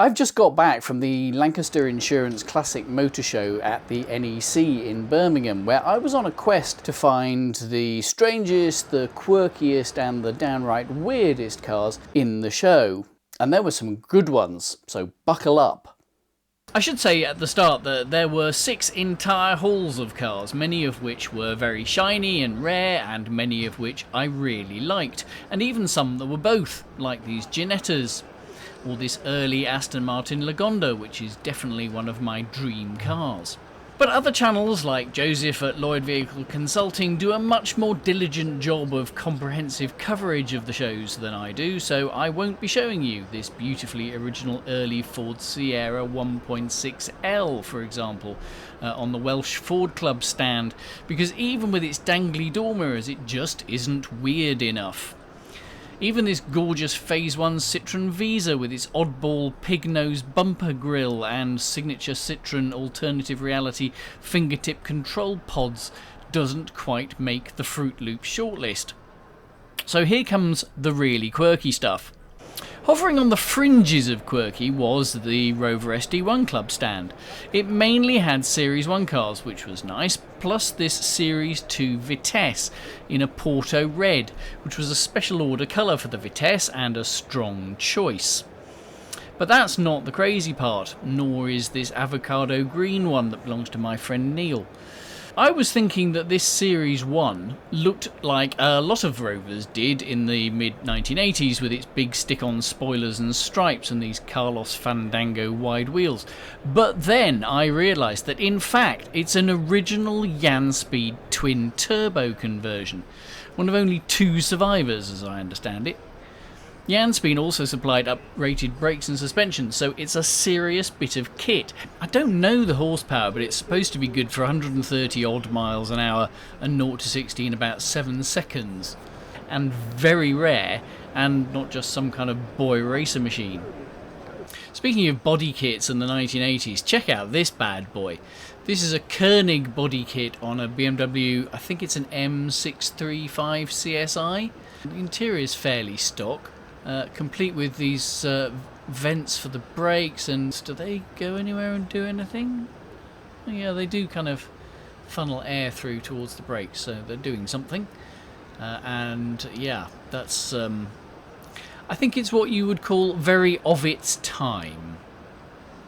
I've just got back from the Lancaster Insurance Classic Motor Show at the NEC in Birmingham, where I was on a quest to find the strangest, the quirkiest and the downright weirdest cars in the show. And there were some good ones, so buckle up. I should say at the start that there were 6 entire halls of cars, many of which were very shiny and rare, and many of which I really liked, and even some that were both, like these Jetsons, or this early Aston Martin Lagonda, which is definitely one of my dream cars. But other channels like Joseph at Lloyd Vehicle Consulting do a much more diligent job of comprehensive coverage of the shows than I do, so I won't be showing you this beautifully original early Ford Sierra 1.6L, for example, on the Welsh Ford Club stand, because even with its dangly door mirrors it just isn't weird enough. Even this gorgeous Phase 1 Citroën Visa with its oddball pig-nose bumper grille and signature Citroën alternative reality fingertip control pods doesn't quite make the Fruit Loop shortlist. So here comes the really quirky stuff. Hovering on the fringes of quirky was the Rover SD1 Club stand. It mainly had Series 1 cars, which was nice, plus this Series 2 Vitesse in a Porto red, which was a special order colour for the Vitesse and a strong choice. But that's not the crazy part, nor is this avocado green one that belongs to my friend Neil. I was thinking that this Series 1 looked like a lot of Rovers did in the mid-1980s with its big stick-on spoilers and stripes and these Carlos Fandango wide wheels. But then I realised that in fact it's an original Janspeed twin-turbo conversion, one of only 2 survivors as I understand it. Janspeed also supplied uprated brakes and suspension, so it's a serious bit of kit. I don't know the horsepower, but it's supposed to be good for 130 odd miles an hour and 0 to 60 in about 7 seconds. And very rare, and not just some kind of boy racer machine. Speaking of body kits in the 1980s, check out this bad boy. This is a Koenig body kit on a BMW, I think it's an M635 CSI. The interior is fairly stock. Complete with these vents for the brakes, and do they go anywhere and do anything? Yeah, they do kind of funnel air through towards the brakes, so they're doing something. And yeah, that's I think it's what you would call very of its time.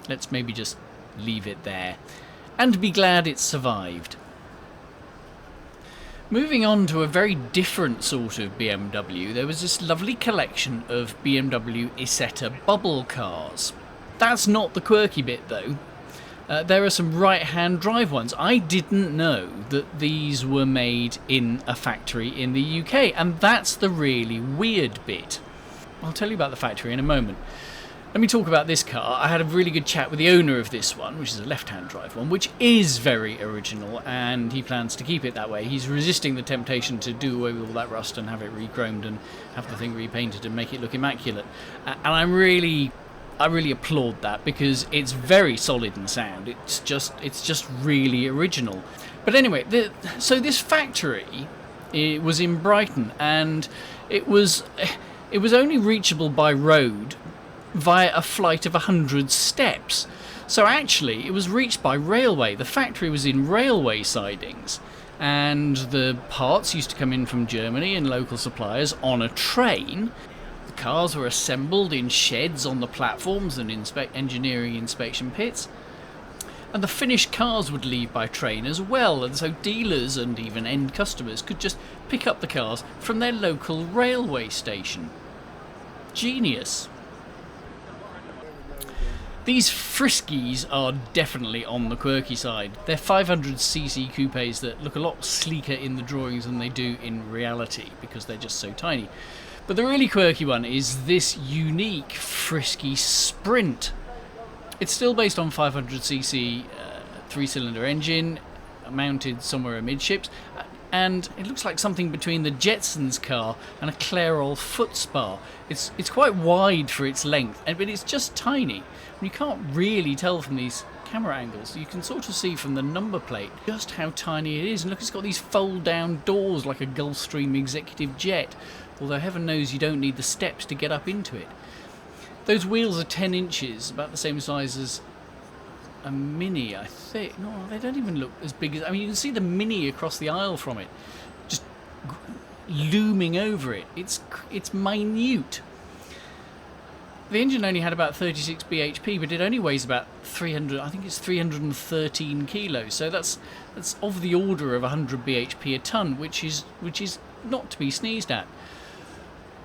Let's maybe just leave it there and be glad it survived. Moving on to a very different sort of BMW, there was this lovely collection of BMW Isetta bubble cars. That's not the quirky bit though. There are some right-hand drive ones. I didn't know that these were made in a factory in the UK, and that's the really weird bit. I'll tell you about the factory in a moment. Let me talk about this car. I had a really good chat with the owner of this one, which is a left-hand drive one, which is very original, and he plans to keep it that way. He's resisting the temptation to do away with all that rust and have it re-chromed and have the thing repainted and make it look immaculate. And I really applaud that, because it's very solid and sound. It's just really original. But anyway, so this factory, it was in Brighton, and it was only reachable by road via a flight of 100 steps. So actually it was reached by railway. The factory was in railway sidings, and the parts used to come in from Germany and local suppliers on a train. The cars were assembled in sheds on the platforms and engineering inspection pits, and the finished cars would leave by train as well, and so dealers and even end customers could just pick up the cars from their local railway station. Genius. These Friskies are definitely on the quirky side. They're 500cc coupes that look a lot sleeker in the drawings than they do in reality, because they're just so tiny. But the really quirky one is this unique Frisky Sprint. It's still based on 500cc 3-cylinder engine, mounted somewhere amidships, and it looks like something between the Jetsons car and a Clairol foot spa. It's quite wide for its length, but it's just tiny. And you can't really tell from these camera angles. You can sort of see from the number plate just how tiny it is. And look, it's got these fold-down doors like a Gulfstream executive jet, although heaven knows you don't need the steps to get up into it. Those wheels are 10 inches, about the same size as a Mini, I think. No, they don't even look as big as... I mean, you can see the Mini across the aisle from it, just looming over it. It's minute. The engine only had about 36 bhp, but it only weighs about 300. I think it's 313 kilos. So that's of the order of 100 bhp a ton, which is not to be sneezed at.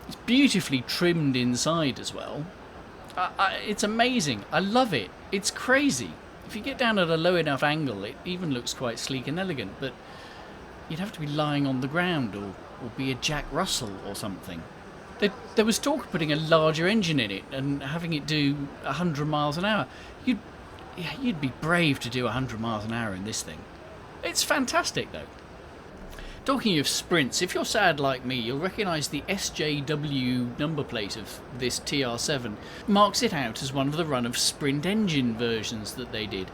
It's beautifully trimmed inside as well. It's amazing. I love it. It's crazy. If you get down at a low enough angle, it even looks quite sleek and elegant, but you'd have to be lying on the ground or be a Jack Russell or something. There was talk of putting a larger engine in it and having it do 100 miles an hour. You'd be brave to do 100 miles an hour in this thing. It's fantastic, though. Talking of sprints, if you're sad like me, you'll recognise the SJW number plate of this TR7 marks it out as one of the run of sprint engine versions that they did.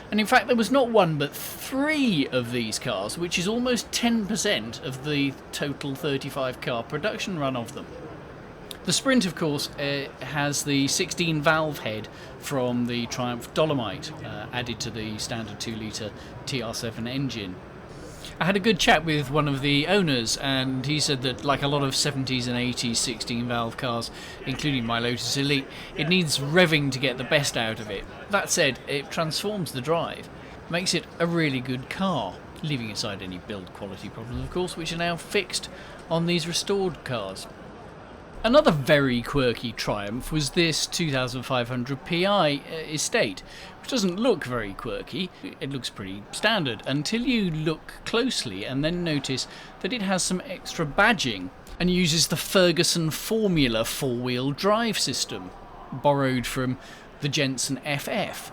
And in fact there was not one but 3 of these cars, which is almost 10% of the total 35 car production run of them. The Sprint, of course, has the 16 valve head from the Triumph Dolomite added to the standard 2-litre TR7 engine. I had a good chat with one of the owners, and he said that, like a lot of 70s and 80s 16 valve cars, including my Lotus Elite, it needs revving to get the best out of it. That said, it transforms the drive, makes it a really good car, leaving aside any build quality problems, of course, which are now fixed on these restored cars. Another very quirky Triumph was this 2500 Pi estate, which doesn't look very quirky. It looks pretty standard until you look closely and then notice that it has some extra badging and uses the Ferguson Formula 4-wheel drive system, borrowed from the Jensen FF.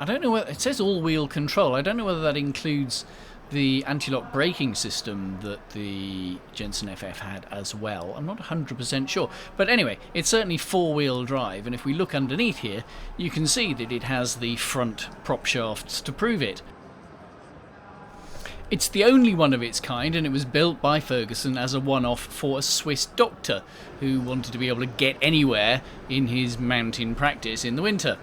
I don't know whether it says all-wheel control. I don't know whether that includes the anti-lock braking system that the Jensen FF had as well. I'm not 100% sure. But anyway, it's certainly 4-wheel drive, and if we look underneath here, you can see that it has the front prop shafts to prove it. It's the only one of its kind, and it was built by Ferguson as a one-off for a Swiss doctor who wanted to be able to get anywhere in his mountain practice in the winter.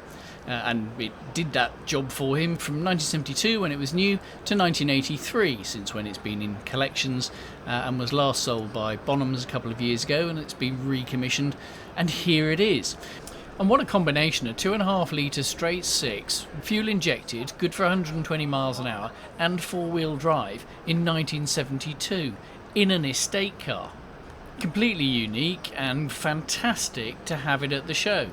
And it did that job for him from 1972 when it was new to 1983, since when it's been in collections, and was last sold by Bonhams a couple of years ago, and it's been recommissioned, and here it is. And what a combination, a 2.5 litre straight 6, fuel injected, good for 120 miles an hour, and 4-wheel drive in 1972 in an estate car. Completely unique and fantastic to have it at the show.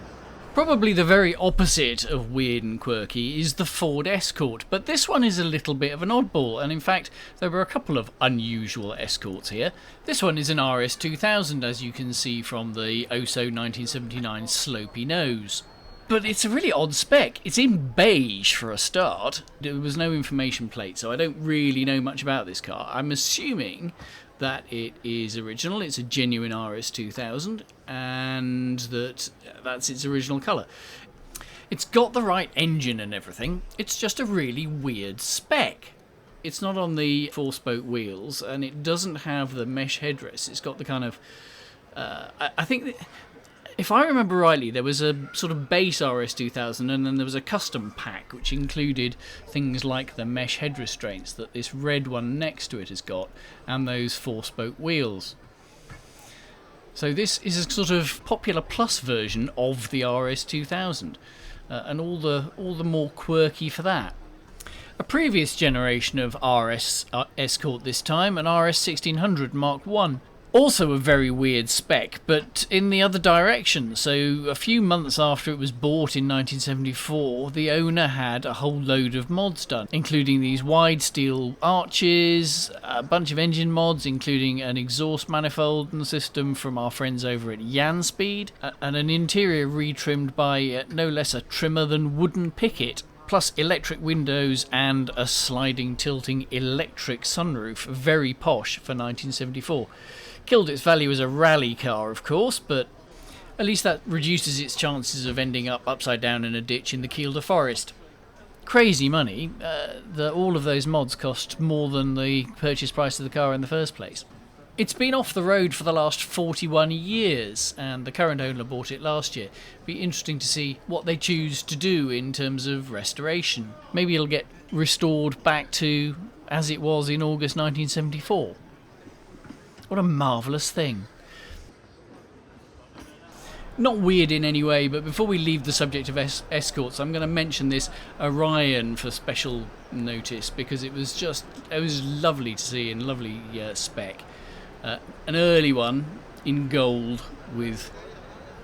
Probably the very opposite of weird and quirky is the Ford Escort, but this one is a little bit of an oddball, and in fact there were a couple of unusual Escorts here. This one is an RS 2000, as you can see from the OSO 1979 slopey nose. But it's a really odd spec. It's in beige for a start. There was no information plate, so I don't really know much about this car. I'm assuming that it is original, it's a genuine RS 2000, and that's its original colour. It's got the right engine and everything, it's just a really weird spec. It's not on the 4-spoke wheels, and it doesn't have the mesh headrest. It's got the kind of... I think that, if I remember rightly, there was a sort of base RS 2000, and then there was a custom pack which included things like the mesh head restraints that this red one next to it has got, and those 4-spoke wheels. So this is a sort of popular plus version of the RS 2000, and all the more quirky for that. A previous generation of RS Escort this time, an RS 1600 Mark I. Also a very weird spec, but in the other direction. So a few months after it was bought in 1974, the owner had a whole load of mods done, including these wide steel arches, a bunch of engine mods, including an exhaust manifold and system from our friends over at Janspeed, and an interior retrimmed by no less a trimmer than Wooden Picket, plus electric windows and a sliding tilting electric sunroof, very posh for 1974. Killed its value as a rally car, of course, but at least that reduces its chances of ending up upside down in a ditch in the Kielder Forest. Crazy money. All of those mods cost more than the purchase price of the car in the first place. It's been off the road for the last 41 years, and the current owner bought it last year. Be interesting to see what they choose to do in terms of restoration. Maybe it'll get restored back to as it was in August 1974. What a marvellous thing. Not weird in any way, but before we leave the subject of escorts, I'm going to mention this Orion for special notice, because it was lovely to see, and lovely spec. An early one in gold with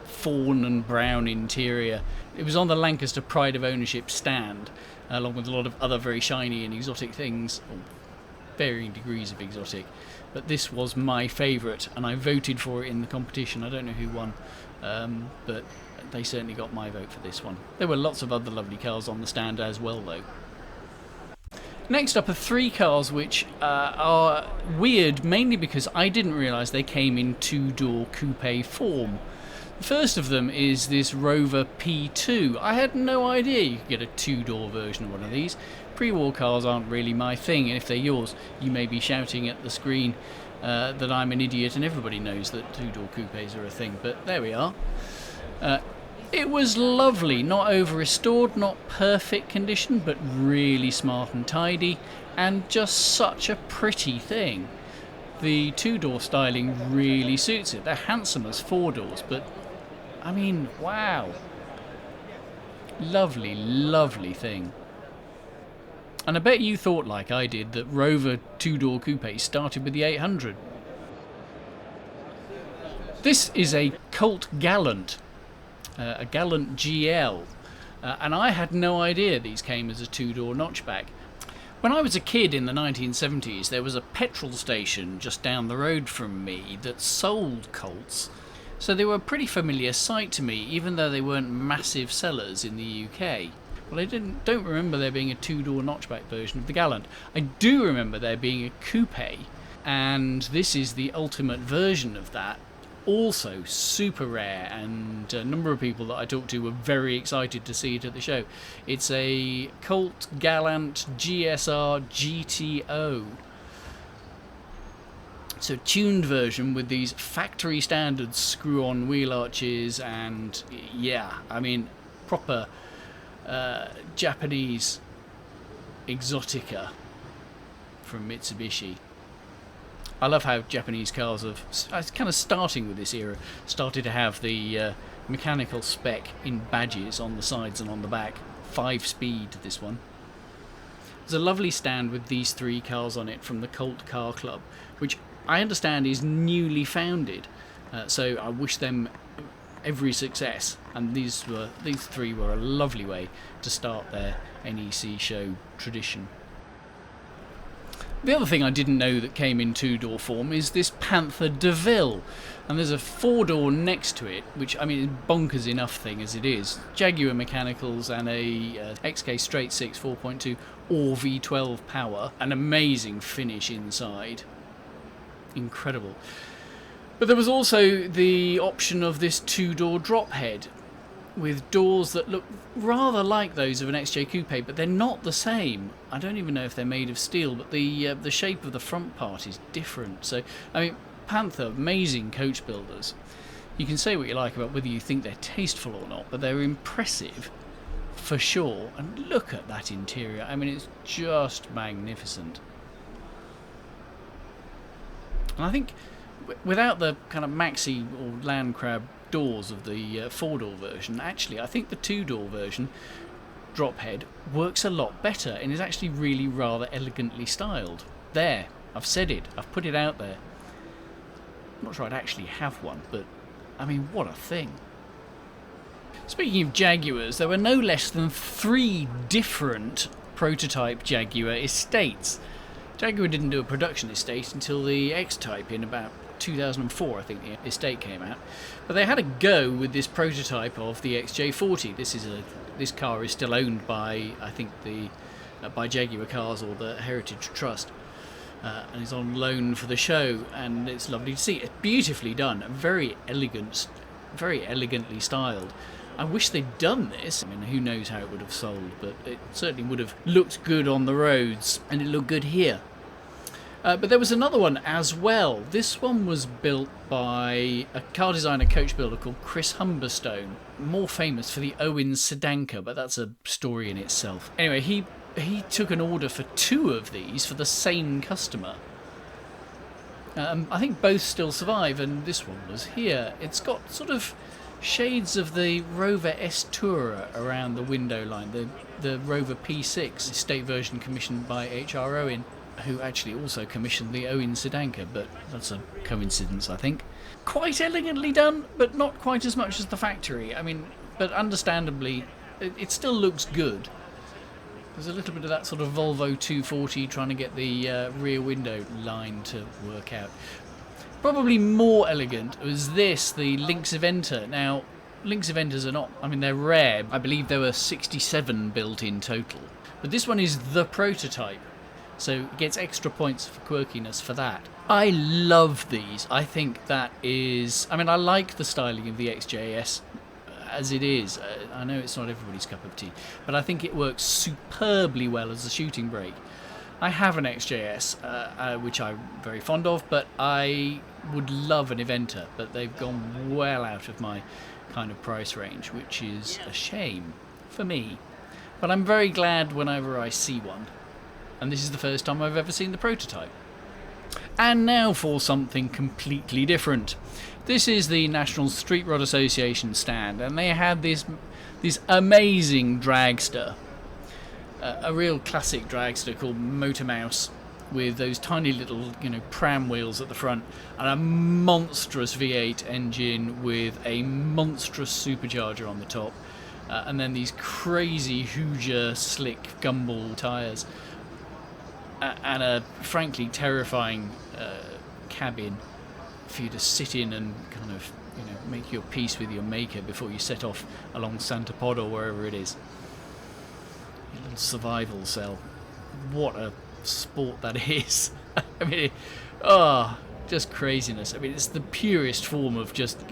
fawn and brown interior. It was on the Lancaster Pride of Ownership stand, along with a lot of other very shiny and exotic things, or varying degrees of exotic. But this was my favourite, and I voted for it in the competition. I don't know who won, but they certainly got my vote for this one. There were lots of other lovely cars on the stand as well, though. Next up are three cars which are weird, mainly because I didn't realise they came in two-door coupe form. The first of them is this Rover P2. I had no idea you could get a two-door version of one of these. Pre-war cars aren't really my thing, and if they're yours, you may be shouting at the screen that I'm an idiot, and everybody knows that two-door coupes are a thing, but there we are. It was lovely, not over-restored, not perfect condition, but really smart and tidy, and just such a pretty thing. The two-door styling really suits it. They're handsome as four doors, but, I mean, wow. Lovely, lovely thing. And I bet you thought, like I did, that Rover two-door coupes started with the 800. This is a Colt Gallant. A Gallant GL, and I had no idea these came as a two-door notchback. When I was a kid in the 1970s, there was a petrol station just down the road from me that sold Colts, so they were a pretty familiar sight to me, even though they weren't massive sellers in the UK. Well, I don't remember there being a two-door notchback version of the Gallant. I do remember there being a coupe, and this is the ultimate version of that. Also super rare, and a number of people that I talked to were very excited to see it at the show. It's a Colt Gallant GSR GTO. It's a tuned version with these factory standard screw-on wheel arches, and yeah, I mean, proper Japanese exotica from Mitsubishi. I love how Japanese cars have, kind of starting with this era, started to have the mechanical spec in badges on the sides and on the back. 5-speed, this one. There's a lovely stand with these three cars on it from the Colt Car Club, which I understand is newly founded. So I wish them every success. And these three were a lovely way to start their NEC show tradition. The other thing I didn't know that came in two-door form is this Panther DeVille, and there's a four-door next to it, which, I mean, is bonkers enough thing as it is. Jaguar mechanicals and a XK straight 6 4.2 or V12 power, an amazing finish inside, incredible. But there was also the option of this two-door drop head, with doors that look rather like those of an XJ Coupe, but they're not the same. I don't even know if they're made of steel, but the shape of the front part is different. So, I mean, Panther, amazing coach builders. You can say what you like about whether you think they're tasteful or not, but they're impressive for sure. And look at that interior. I mean, it's just magnificent. And I think without the kind of maxi or land crab doors of the four-door version, actually I think the two-door version drop head works a lot better and is actually really rather elegantly styled. There, I've said it, I've put it out there. I'm not sure I'd actually have one, but I mean, what a thing. Speaking of Jaguars, there were no less than 3 different prototype Jaguar estates. Jaguar didn't do a production estate until the X-Type in about 2004, I think the estate came out, but they had a go with this prototype of the XJ40. This car is still owned by, I think, by Jaguar Cars or the Heritage Trust, and is on loan for the show, and it's lovely to see. It's beautifully done, very elegant, very elegantly styled. I wish they'd done this. I mean, who knows how it would have sold, but it certainly would have looked good on the roads, and it looked good here. But there was another one as well. This one was built by a car designer coach builder called Chris Humberstone, more famous for the Owen Sedanka, but that's a story in itself. Anyway, he took an order for 2 of these for the same customer. I think both still survive, and this one was here. It's got sort of shades of the Rover S Tourer around the window line, the Rover P6 estate version commissioned by H.R. Owen, who actually also commissioned the Owen Sedanka, but that's a coincidence, I think. Quite elegantly done, but not quite as much as the factory. I mean, but understandably, it still looks good. There's a little bit of that sort of Volvo 240 trying to get the rear window line to work out. Probably more elegant was this, the Lynx Eventer. Now, Lynx Eventers are not, I mean, they're rare. I believe there were 67 built in total. But this one is the prototype, so it gets extra points for quirkiness for that. I love these. I think that is, I mean, I like the styling of the XJS as it is. I know it's not everybody's cup of tea, but I think it works superbly well as a shooting brake. I have an XJS, which I'm very fond of, but I would love an Eventer, but they've gone well out of my kind of price range, which is a shame for me. But I'm very glad whenever I see one, and this is the first time I've ever seen the prototype. And now for something completely different. This is the National Street Rod Association stand, and they had this amazing dragster, a real classic dragster called Motor Mouse, with those tiny little, pram wheels at the front, and a monstrous V8 engine with a monstrous supercharger on the top, and then these crazy Hooger slick gumball tyres, and a frankly terrifying cabin for you to sit in and kind of, make your peace with your maker before you set off along Santa Pod or wherever it is. Your little survival cell. What a sport that is. I mean, just craziness. I mean, it's the purest form of just,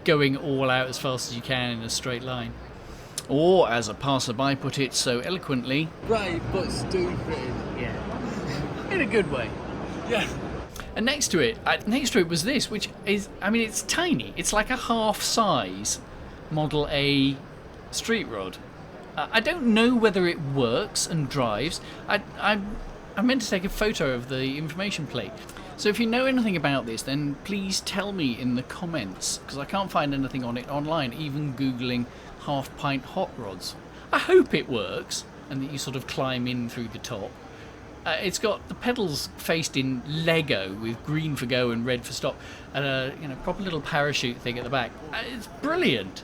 going all out as fast as you can in a straight line. Or, as a passerby put it so eloquently, brave but stupid. Yeah. In a good way. Yeah. And next to it was this, which is, I mean, it's tiny. It's like a half-size Model A street rod. I don't know whether it works and drives. I meant to take a photo of the information plate. So if you know anything about this, then please tell me in the comments, because I can't find anything on it online, even Googling half-pint hot rods. I hope it works, and that you sort of climb in through the top. It's got the pedals faced in Lego with green for go and red for stop, and a proper little parachute thing at the back. It's brilliant.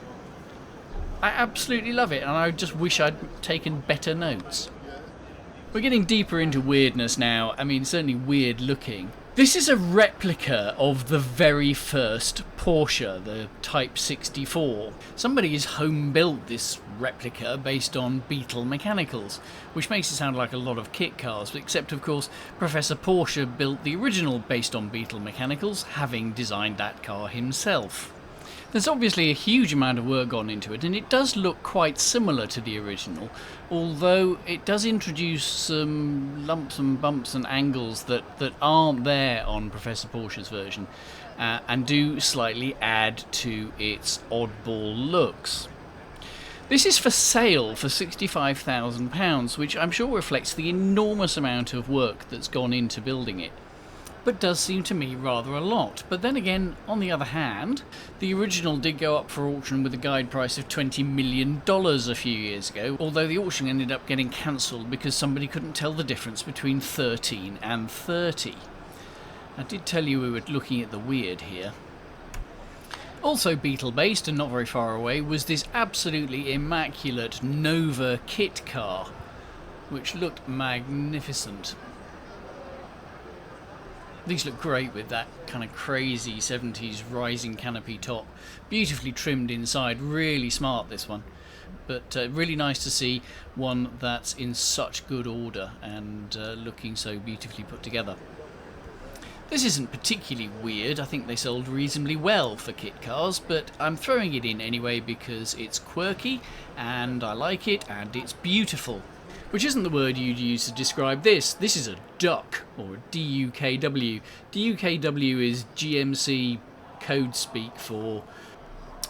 I absolutely love it, and I just wish I'd taken better notes. We're getting deeper into weirdness now. I mean, certainly weird looking. This is a replica of the very first Porsche, the Type 64. Somebody's home built this replica based on Beetle mechanicals, which makes it sound like a lot of kit cars, except of course Professor Porsche built the original based on Beetle mechanicals, having designed that car himself. There's obviously a huge amount of work gone into it, and it does look quite similar to the original, although it does introduce some lumps and bumps and angles that aren't there on Professor Porsche's version, and do slightly add to its oddball looks. This is for sale for £65,000, which I'm sure reflects the enormous amount of work that's gone into building it, but does seem to me rather a lot. But then again, on the other hand, the original did go up for auction with a guide price of $20 million a few years ago, although the auction ended up getting cancelled because somebody couldn't tell the difference between 13 and 30. I did tell you we were looking at the weird here. Also Beetle-based, and not very far away, was this absolutely immaculate Nova kit car, which looked magnificent. These look great with that kind of crazy 70s rising canopy top. Beautifully trimmed inside, really smart this one. But really nice to see one that's in such good order and looking so beautifully put together. This isn't particularly weird. I think they sold reasonably well for kit cars, but I'm throwing it in anyway because it's quirky and I like it and it's beautiful. which isn't the word you'd use to describe this. This is a duck, or a DUKW. DUKW is GMC code speak for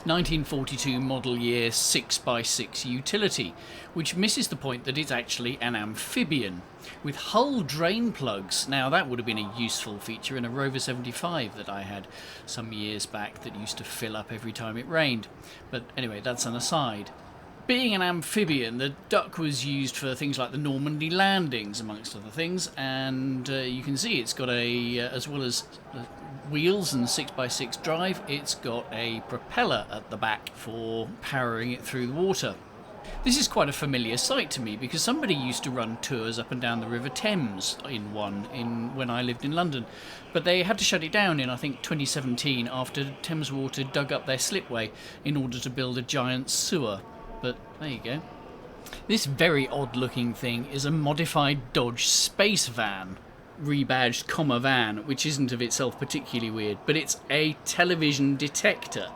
1942 model year 6x6 utility, which misses the point that it's actually an amphibian with hull drain plugs. Now that would have been a useful feature in a Rover 75 that I had some years back that used to fill up every time it rained. But anyway, that's an aside. Being an amphibian, the duck was used for things like the Normandy landings, amongst other things, and you can see it's got a, as well as wheels and 6x6 drive, it's got a propeller at the back for powering it through the water. This is quite a familiar sight to me because somebody used to run tours up and down the River Thames in when I lived in London, but they had to shut it down in, I think, 2017 after Thames Water dug up their slipway in order to build a giant sewer. But there you go. This very odd looking thing is a modified Dodge Space Van, rebadged comma van, which isn't of itself particularly weird, but it's a television detector.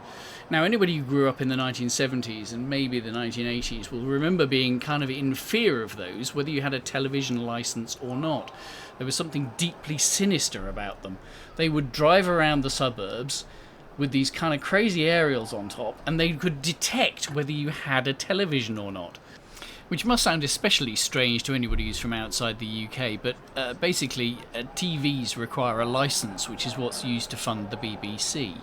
Now, anybody who grew up in the 1970s and maybe the 1980s will remember being kind of in fear of those, whether you had a television license or not. There was something deeply sinister about them. They would drive around the suburbs with these kind of crazy aerials on top, and they could detect whether you had a television or not. Which must sound especially strange to anybody who's from outside the UK, but basically TVs require a licence, which is what's used to fund the BBC.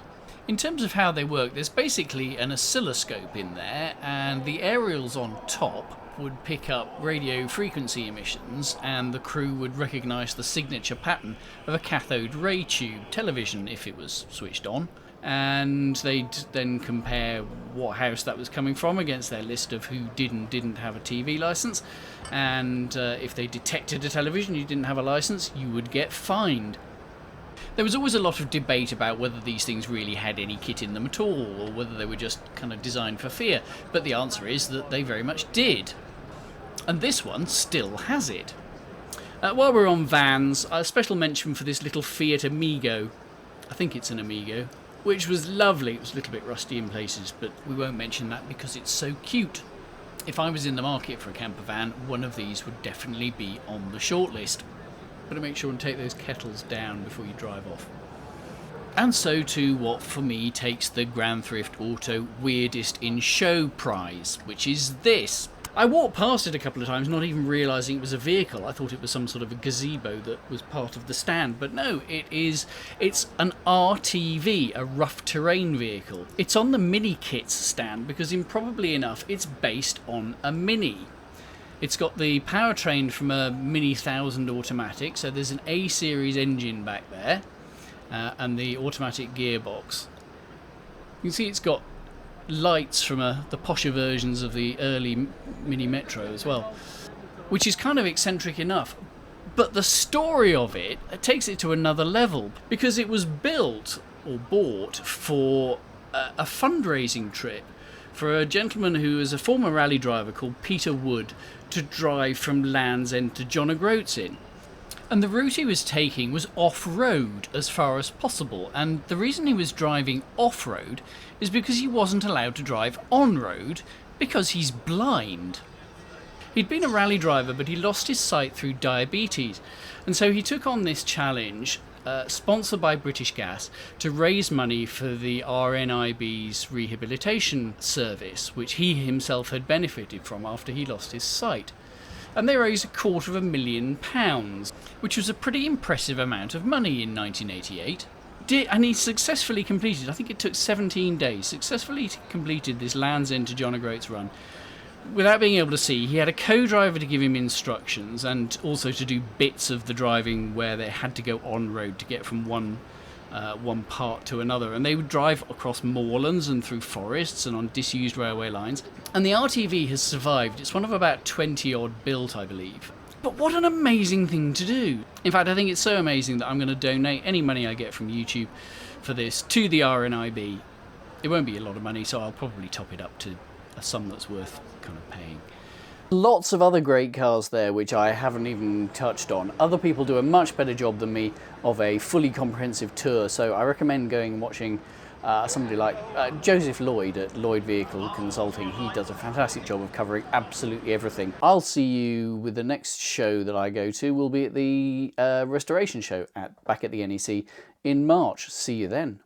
In terms of how they work, there's basically an oscilloscope in there, and the aerials on top would pick up radio frequency emissions, and the crew would recognise the signature pattern of a cathode ray tube television if it was switched on. And they'd then compare what house that was coming from against their list of who did and didn't have a TV licence, and if they detected a television you didn't have a licence, you would get fined. There was always a lot of debate about whether these things really had any kit in them at all, or whether they were just kind of designed for fear, but the answer is that they very much did. And this one still has it. While we're on vans, a special mention for this little Fiat Amigo. I think it's an Amigo. Which was lovely. It was a little bit rusty in places, but we won't mention that because it's so cute. If I was in the market for a camper van, one of these would definitely be on the shortlist. Better make sure and take those kettles down before you drive off. And so to what for me takes the Grand Thrift Auto Weirdest in Show prize, which is this. I walked past it a couple of times, not even realising it was a vehicle. I thought it was some sort of a gazebo that was part of the stand, but no, it's an RTV, a rough terrain vehicle. It's on the Mini Kits stand because, improbably enough, it's based on a Mini. It's got the powertrain from a Mini 1000 automatic, so there's an A-series engine back there, and the automatic gearbox. You can see it's got lights from the posher versions of the early Mini Metro as well, which is kind of eccentric enough. But the story of it takes it to another level, because it was built or bought for a fundraising trip for a gentleman who is a former rally driver called Peter Wood to drive from Land's End to John O'Groats in. And the route he was taking was off-road as far as possible, and the reason he was driving off-road is because he wasn't allowed to drive on-road because he's blind. He'd been a rally driver, but he lost his sight through diabetes, and so he took on this challenge, sponsored by British Gas, to raise money for the RNIB's rehabilitation service, which he himself had benefited from after he lost his sight. And they raised £250,000, which was a pretty impressive amount of money in 1988. And he successfully completed, I think it took 17 days, successfully completed this Land's End to John O'Groats run without being able to see. He had a co-driver to give him instructions and also to do bits of the driving where they had to go on-road to get from one part to another, and they would drive across moorlands and through forests and on disused railway lines. And the RTV has survived. It's one of about 20 odd built, I believe. But what an amazing thing to do. In fact, I think it's so amazing that I'm going to donate any money I get from YouTube for this to the RNIB. It won't be a lot of money, so I'll probably top it up to a sum that's worth kind of paying. Lots of other great cars there which I haven't even touched on. Other people do a much better job than me of a fully comprehensive tour, so I recommend going and watching somebody like Joseph Lloyd at Lloyd Vehicle Consulting. He does a fantastic job of covering absolutely everything. I'll see you with the next show that I go to. Will be at the restoration show back at the NEC in March. See you then.